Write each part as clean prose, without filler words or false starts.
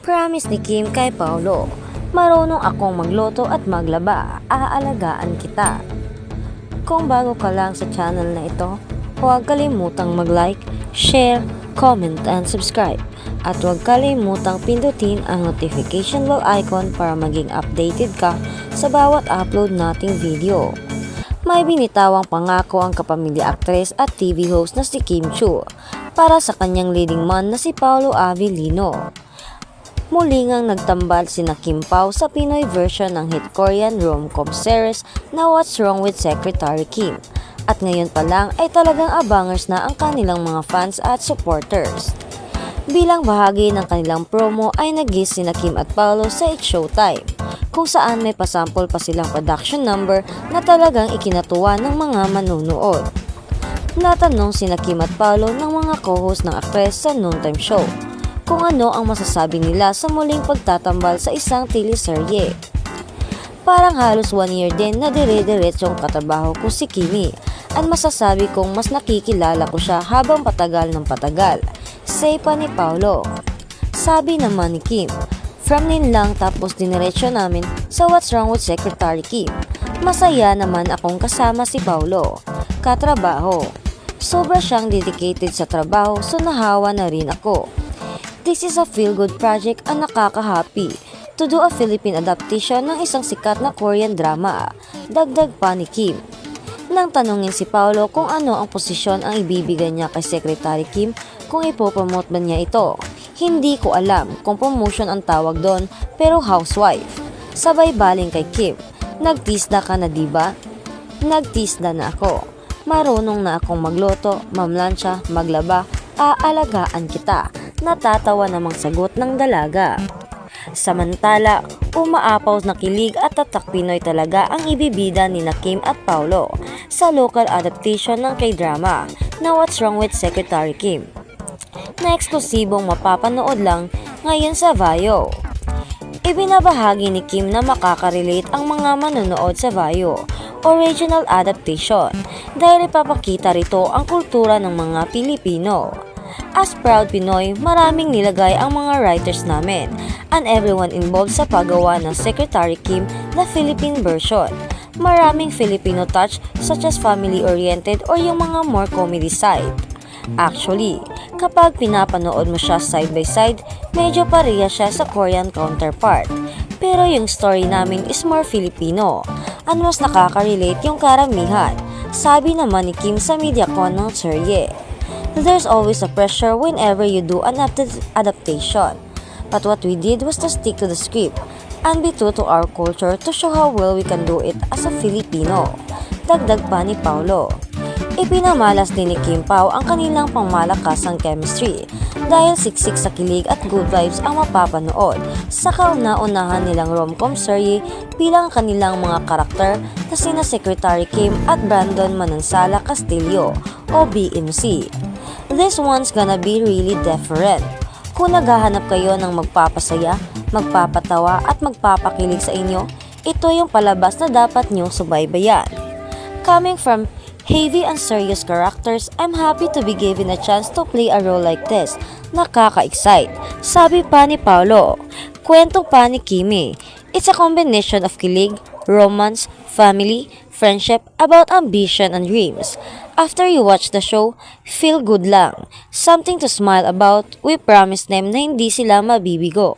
Promise ni Kim kay Paolo, marunong akong magluto at maglaba, aalagaan kita. Kung bago ka lang sa channel na ito, huwag kalimutang mag-like, share, comment, and subscribe. At huwag kalimutang pindutin ang notification bell icon para maging updated ka sa bawat upload nating video. May binitawang pangako ang kapamilya actress at TV host na si Kim Chiu para sa kanyang leading man na si Paolo Avellino. Muli ngang nagtambal sina Kim Pao sa Pinoy version ng hit Korean rom-com series na What's Wrong with Secretary Kim. At ngayon pa lang ay talagang abangers na ang kanilang mga fans at supporters. Bilang bahagi ng kanilang promo ay nag-guest sina Kim at Paolo sa It's Showtime, kung saan may pasample pa silang production number na talagang ikinatuwa ng mga manunood. Natanong sina Kim at Paolo ng mga co-host ng aktres sa noontime show kung ano ang masasabi nila sa muling pagtatambal sa isang teleserye. Parang halos 1 year din na dire-diretsong katrabaho ko si Kimi at masasabi kong mas nakikilala ko siya habang patagal ng patagal, say pa ni Paolo. Sabi naman ni Kim, from nin lang tapos diniretso namin sa What's Wrong with Secretary Kim. Masaya naman akong kasama si Paolo. Katrabaho. Sobra siyang dedicated sa trabaho so nahawa na rin ako. This is a feel-good project at nakaka-happy to do a Philippine adaptation ng isang sikat na Korean drama, dagdag pa ni Kim. Nang tanungin si Paolo kung ano ang posisyon ang ibibigay niya kay Secretary Kim kung ipopromote ba niya ito. Hindi ko alam kung promotion ang tawag doon pero housewife. Sabay baling kay Kim, nagtisda ka na diba? Nagtisda na ako. Marunong na akong magluto, mamlansya, maglaba, aalagaan kita. Natatawa namang sagot ng dalaga. Samantala, umaapaw na kilig at tatak Pinoy talaga ang ibibida ni Kim at Paolo sa local adaptation ng K-drama na What's Wrong with Secretary Kim, na eksklusibong mapapanood lang ngayon sa Vaio. Ibinabahagi ni Kim na makaka-relate ang mga manonood sa Vaio original adaptation dahil ipapakita rito ang kultura ng mga Pilipino. As proud Pinoy, maraming nilagay ang mga writers namin and everyone involved sa paggawa ng Secretary Kim na Philippine version. Maraming Filipino touch such as family-oriented or yung mga more comedy side. Actually, kapag pinapanood mo siya side by side, medyo pareha siya sa Korean counterpart. Pero yung story namin is more Filipino and mas nakaka-relate yung karamihan, sabi naman ni Kim sa MediaCon ng serye. There's always a pressure whenever you do an adaptation. But what we did was to stick to the script and be true to our culture to show how well we can do it as a Filipino. Dagdag pa ni Paolo. Ipinamalas din ni Kim Pao ang kanilang pangmalakasang chemistry dahil siksik sa kilig at good vibes ang mapapanood sa kauna-unahan nilang rom-com serye bilang kanilang mga karakter na sina Secretary Kim at Brandon Manansala Castillo o BMC. This one's gonna be really different. Kung naghahanap kayo ng magpapasaya, magpapatawa at magpapakilig sa inyo, ito yung palabas na dapat nyong subaybayan. Coming from heavy and serious characters, I'm happy to be given a chance to play a role like this. Nakaka-excite, sabi pa ni Paolo. Kwento pa ni Kimi, it's a combination of kilig, romance, family, friendship, about ambition and dreams. After you watch the show, feel good lang. Something to smile about. We promise them na hindi sila mabibigo.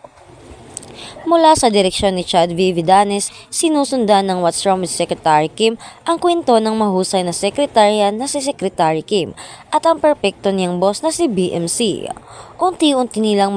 Mula sa direksyon ni Chad Vividanes, sinusundan ng What's Wrong with Secretary Kim ang kwento ng mahusay na sekretarya na si Secretary Kim at ang perpekto niyang boss na si BMC. Unti-unti nilang